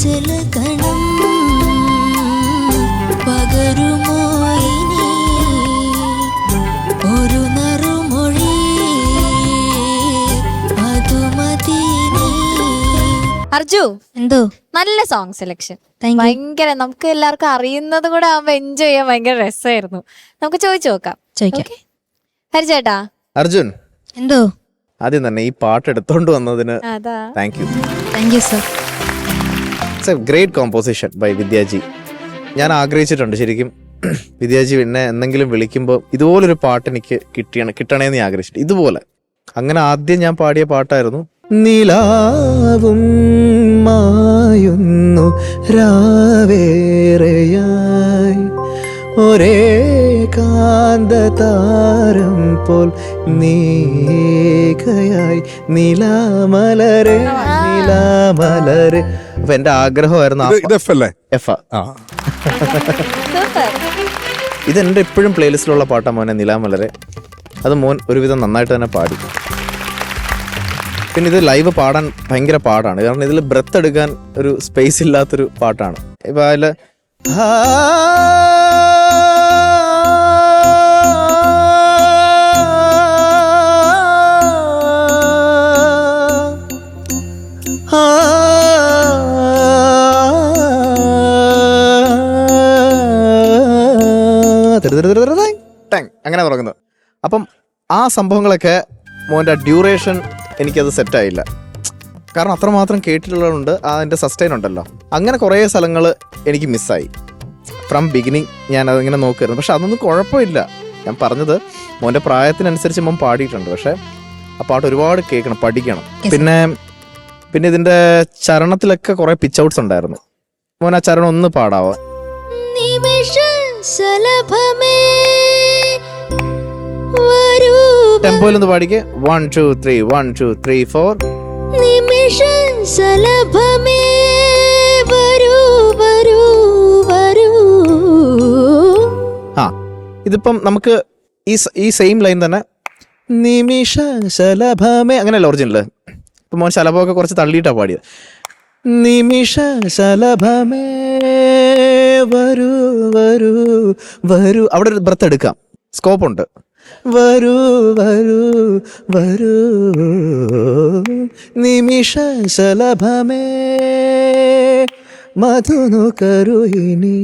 ജലകണം പകരുമോ ഇനി ഒരു നറുമൊഴി അതുമതിനി. അർജു, എന്തോ നല്ല സോങ് സെലക്ഷൻ. Thank you. ഭയങ്കര നമുക്ക് എല്ലാവർക്കും അറിയുന്നത് കൂടെ ആവുമ്പോ എൻജോയ് ചെയ്യാൻ ഭയങ്കര രസമായിരുന്നു. നമുക്ക് ചോദിച്ചു നോക്കാം. ചോദിക്കാം. ഹരിചേട്ടാ. അർജുൻ, എന്തോ ആദ്യം തന്നെ ഈ പാട്ട് എടുത്തോണ്ട് വന്നതിന് അതാ thank you. Thank you sir. It's a great composition by Vidyaji. ഞാൻ ആഗ്രഹിച്ചിട്ടുണ്ട് ശരിക്കും വിദ്യാജി പിന്നെ എന്തെങ്കിലും വിളിക്കുമ്പോൾ ഇതുപോലൊരു പാട്ട് എനിക്ക് കിട്ടണേന്ന് ഞാൻ ആഗ്രഹിച്ചിട്ട് ഇതുപോലെ. അങ്ങനെ ആദ്യം ഞാൻ പാടിയ പാട്ടായിരുന്നു നിലാവും മായുന്നു രാവേറെയായി ഒരേ കാന്തതാരം പോൽ നീകയായി നിലാമലരെ നിലാമലരെ. അപ്പൊ എന്റെ ആഗ്രഹമായിരുന്നു ഇതെന്റെ എപ്പോഴും പ്ലേലിസ്റ്റിലുള്ള പാട്ടാ മോനെ നിലാമലരെ. അത് മോൻ ഒരുവിധം നന്നായിട്ട് തന്നെ പാടി. പിന്നെ ഇത് ലൈവ് പാടാൻ ഭയങ്കര പാടാണ്, കാരണം ഇതിൽ ബ്രെത്ത് എടുക്കാൻ ഒരു സ്പേസ് ഇല്ലാത്തൊരു പാട്ടാണ്. ഇപ്പൊ അതില് അങ്ങനെ തുടങ്ങുന്നത്. അപ്പം ആ സംഭവങ്ങളൊക്കെ മോൻ്റെ ഡ്യൂറേഷൻ എനിക്കത് സെറ്റായില്ല, കാരണം അത്രമാത്രം കേട്ടിട്ടുള്ളതുകൊണ്ട് അതിൻ്റെ സസ്റ്റൈൻ ഉണ്ടല്ലോ. അങ്ങനെ കുറേ സ്ഥലങ്ങൾ എനിക്ക് മിസ്സായി. ഫ്രം ബിഗിനിങ് ഞാൻ അതിങ്ങനെ നോക്കുമായിരുന്നു. പക്ഷെ അതൊന്നും കുഴപ്പമില്ല. ഞാൻ പറഞ്ഞത് മോൻ്റെ പ്രായത്തിനനുസരിച്ച് മോൻ പാടിയിട്ടുണ്ട്. പക്ഷെ ആ പാട്ട് ഒരുപാട് കേൾക്കണം, പഠിക്കണം. പിന്നെ ഇതിൻ്റെ ചരണത്തിലൊക്കെ കുറേ പിച്ച് ഔട്ട്സ് ഉണ്ടായിരുന്നു. മോൻ ആ ചരണം ഒന്ന് പാടാവോ? ടെമ്പോയിലൊന്ന് പാടിക്കേ. 1 2 3 1 2 3 4. ആ ഇതിപ്പം നമുക്ക് ഈ സെയിം ലൈൻ തന്നെ നിമിഷ ശലഭമേ അങ്ങനെയല്ല ഒറിജിനല്. ഇപ്പം മോൻ ശലഭമൊക്കെ കുറച്ച് തള്ളിയിട്ടാ പാടിയത്. നിമിഷ ശലഭമേ വരൂ വരൂ വരൂ. അവിടെ ഒരു ബ്രത്ത് എടുക്കാം, സ്കോപ്പുണ്ട്. വരൂ വരൂ വരൂ നിമിഷ ശലഭമേ മധുനു കരുഹിണി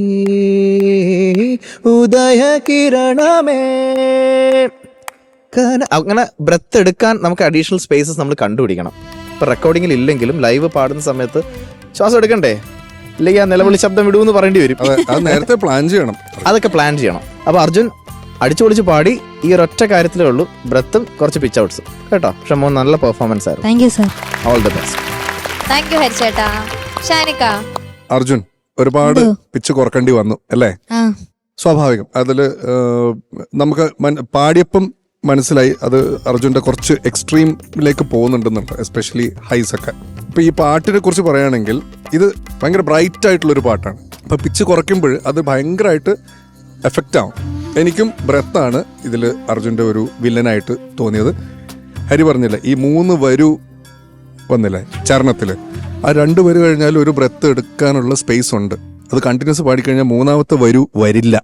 ഉദയ കിരണമേ. അങ്ങനെ ബ്രത്ത് എടുക്കാൻ നമുക്ക് അഡീഷണൽ സ്പേസസ് നമ്മൾ കണ്ടുപിടിക്കണം. ഇപ്പം റെക്കോർഡിങ്ങിൽ ഇല്ലെങ്കിലും ലൈവ് പാടുന്ന സമയത്ത് ശ്വാസം എടുക്കണ്ടേ, ഇല്ലെങ്കിൽ ആ നിലവിളി ശബ്ദം വിടുമെന്ന് പറയേണ്ടി വരും. നേരത്തെ പ്ലാൻ ചെയ്യണം, അതൊക്കെ പ്ലാൻ ചെയ്യണം. അപ്പോൾ അർജുൻ അടിച്ചു പൊളിച്ച് പാടി. ഈ ഒരൊറ്റ കാര്യത്തിലേ ഉള്ളൂ, ബ്രത്തും കുറച്ച് പിച്ച് ഔട്ട്സും കേട്ടോ. പക്ഷെ മോൻ നല്ല പെർഫോമൻസ് ആയിരുന്നു. Thank you sir. All the best. Thank you ഹരിചേട്ടാ. ഷാനിക്ക. അർജുൻ ഒരുപാട് പിച്ച് കുറക്കേണ്ടി വന്നു അല്ലേ? സ്വാഭാവികം. അതില് നമുക്ക് പാടിയപ്പം മനസ്സിലായി അത് അർജുൻ്റെ കുറച്ച് എക്സ്ട്രീമിലേക്ക് പോകുന്നുണ്ടെന്നുണ്ട്, എസ്പെഷ്യലി ഹൈസ് ഒക്കെ. ഇപ്പൊ ഈ പാട്ടിനെ കുറിച്ച് പറയുകയാണെങ്കിൽ ഇത് ഭയങ്കര ബ്രൈറ്റ് ആയിട്ടുള്ളൊരു പാട്ടാണ്. അപ്പൊ പിച്ച് കുറയ്ക്കുമ്പോൾ അത് ഭയങ്കരമായിട്ട് എഫക്റ്റ് ആവും. എനിക്കും ബ്രെത്താണ് ഇതിൽ അർജുൻ്റെ ഒരു വില്ലനായിട്ട് തോന്നിയത്. ഹരി പറഞ്ഞില്ല, ഈ 3 വരു വന്നില്ലേ ചരണത്തിൽ, ആ 2 വരു കഴിഞ്ഞാൽ ഒരു ബ്രെത്ത് എടുക്കാനുള്ള സ്പേസ് ഉണ്ട്. അത് കണ്ടിന്യൂസ് പാടിക്കഴിഞ്ഞാൽ 3ാമത്തെ വരു വരില്ല,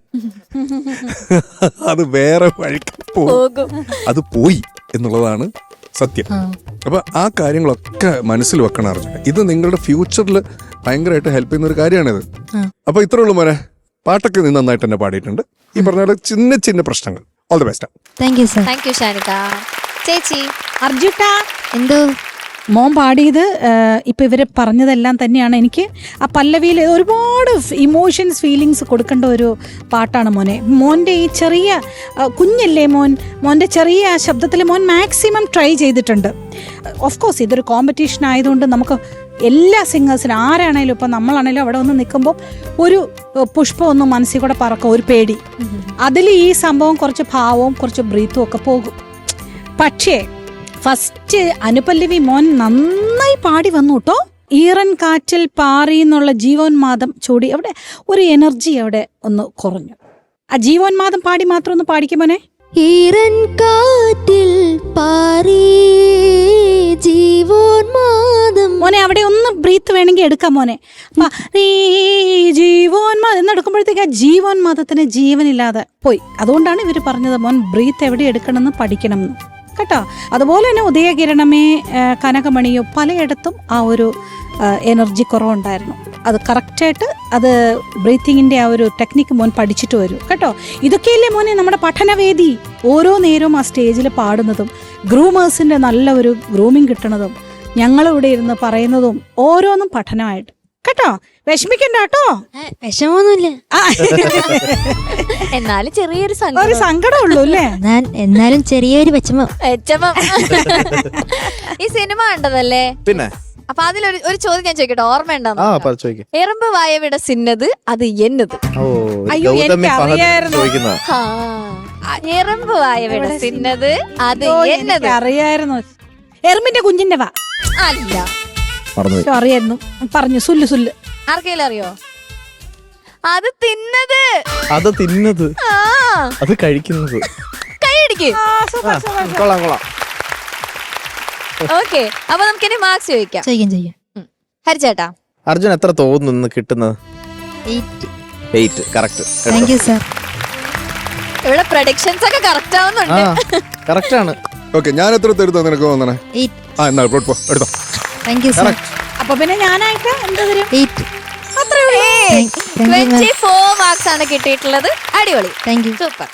അത് വേറെ വഴിക്ക് പോകും. അത് പോയി എന്നുള്ളതാണ് സത്യം. അപ്പൊ ആ കാര്യങ്ങളൊക്കെ മനസ്സിൽ വെക്കണം അർജുന. ഇത് നിങ്ങളുടെ ഫ്യൂച്ചറിൽ ഭയങ്കരമായിട്ട് ഹെൽപ്പ് ചെയ്യുന്ന ഒരു കാര്യമാണിത്. അപ്പൊ ഇത്രേ ഉള്ളൂ മോനെ. പാട്ടൊക്കെ നീ നന്നായിട്ട് തന്നെ പാടിയിട്ടുണ്ട്. ഈ പറഞ്ഞ ചിന്ന ചിന്ന പ്രശ്നങ്ങൾ. All the best. Thank you sir. Thank you ഷാനിക്ക. ചേച്ചി. അർജുട്ടാ, എന്തോ മോൻ പാടിയത് ഇപ്പം ഇവർ പറഞ്ഞതെല്ലാം തന്നെയാണ്. എനിക്ക് ആ പല്ലവിയിൽ ഒരുപാട് ഇമോഷൻസ് ഫീലിങ്സ് കൊടുക്കേണ്ട ഒരു പാട്ടാണ് മോനെ. മോൻ്റെ ഈ ചെറിയ കുഞ്ഞല്ലേ മോൻ്റെ ചെറിയ ആ ശബ്ദത്തിൽ മോൻ മാക്സിമം ട്രൈ ചെയ്തിട്ടുണ്ട്. ഓഫ് കോഴ്സ് ഇതൊരു കോമ്പറ്റീഷൻ ആയതുകൊണ്ട് നമുക്ക് എല്ലാ സിംഗേഴ്സിനും ആരാണേലും ഇപ്പം നമ്മളാണേലും അവിടെ ഒന്ന് നിൽക്കുമ്പോൾ ഒരു പുഷ്പം ഒന്നും മനസ്സിൽ കൂടെ പറക്കും, ഒരു പേടി. അതിൽ ഈ സംഭവം കുറച്ച് ഭാവവും കുറച്ച് ബ്രീത്തും ഒക്കെ പോകും. പക്ഷേ ഫസ്റ്റ് അനുപല്ലവി മോൻ നന്നായി പാടി വന്നു കേട്ടോ. ഈറൻ കാറ്റിൽ പാറി എന്നുള്ള ജീവോന്മാദം ചൂടി അവിടെ ഒരു എനർജി അവിടെ ഒന്ന് കുറഞ്ഞു. ആ ജീവോന്മാദം പാടി മാത്രം ഒന്ന് പാടിക്കുമോനെ. ഈറൻ കാറ്റിൽ പാറി ജീവോന്മാദം. മോനെ അവിടെ ഒന്ന് ബ്രീത്ത് വേണമെങ്കിൽ എടുക്കാം മോനെ. ജീവോന്മാദം എന്നെടുക്കുമ്പോഴത്തേക്ക് ആ ജീവോന്മാദത്തിന് ജീവനില്ലാതെ പോയി. അതുകൊണ്ടാണ് ഇവർ പറഞ്ഞത് മോൻ ബ്രീത്ത് എവിടെ എടുക്കണമെന്ന് പഠിക്കണം എന്ന് കേട്ടോ. അതുപോലെ തന്നെ ഉദയകിരണമേ കനകമണിയോ പലയിടത്തും ആ ഒരു എനർജി കുറവുണ്ടായിരുന്നു. അത് കറക്റ്റായിട്ട് അത് ബ്രീത്തിങ്ങിൻ്റെ ആ ഒരു ടെക്നിക്ക് മോൻ പഠിച്ചിട്ട് വരും കേട്ടോ. ഇതൊക്കെയല്ലേ മോനെ നമ്മുടെ പഠനവേദി. ഓരോ നേരവും ആ സ്റ്റേജിൽ പാടുന്നതും ഗ്രൂമേഴ്സിൻ്റെ നല്ല ഒരു ഗ്രൂമിങ് കിട്ടണതും ഞങ്ങളിവിടെ ഇരുന്ന് പറയുന്നതും ഓരോന്നും പഠനമായിട്ട് കേട്ടോ. വിഷമിക്കണ്ട കേട്ടോ. വിഷമൊന്നുമില്ല, എന്നാലും ചെറിയൊരു ഒരു സങ്കടമുള്ളൂ അല്ലേ? എന്നാലും ചെറിയൊരു വിഷമം. ഈ സിനിമ കണ്ടതല്ലേ? പിന്നെ അപ്പൊ അതിലൊരു ചോദ്യം ഞാൻ ചോദിക്കട്ടെ, ഓർമ്മയുണ്ടോ? ചോദിക്കും. എറുമ്പ് വായവിടെ സിന്നത് അത് എന്നത്. അയ്യോ, എനിക്ക് അറിയായിരുന്നു. എറുമ്പ് വായവിടെ സിന്നത് അത് എന്നത്. അറിയായിരുന്നു. എറുമ്പിന്റെ കുഞ്ഞിന്റെ വാ അല്ല, അറിയായിരുന്നു. പറഞ്ഞു സുല്ല് സുല്ല്. ആർക്കെങ്കിലും അറിയോ? അത് തിന്നത്. അത് തിന്നത്, അത് കഴിക്കുന്നത്. കൈയടിക്ക്. കൊള്ളാം കൊള്ളാം. ഓക്കെ, അപ്പൊ നമുക്കിനി മാർക്സ് ചോദിക്കാം. ചെയ്യാം. ഹരിച്ചേട്ടാ, അർജുൻ എത്ര തോന്നുന്നു കിട്ടുന്നത്? 8 കറക്റ്റ്. Thank you sir. ഇവിടെ പ്രൊഡിക്ഷൻസ് ഒക്കെ കറക്റ്റ് ആവുന്നുണ്ട്. കറക്റ്റ് ആണ്. ഓക്കെ, ഞാൻ എത്ര തരുത്തോ നിനക്ക് തോന്നണേ? എന്നാ എടുത്തോ. Thank you sir. അപ്പൊ പിന്നെ ഞാനായിട്ട് എന്ത് തരും? 8. 24 മാർക്സ് ആണ് കിട്ടിയിട്ടുള്ളത്. അടിപൊളി, താങ്ക് യു. സൂപ്പർ.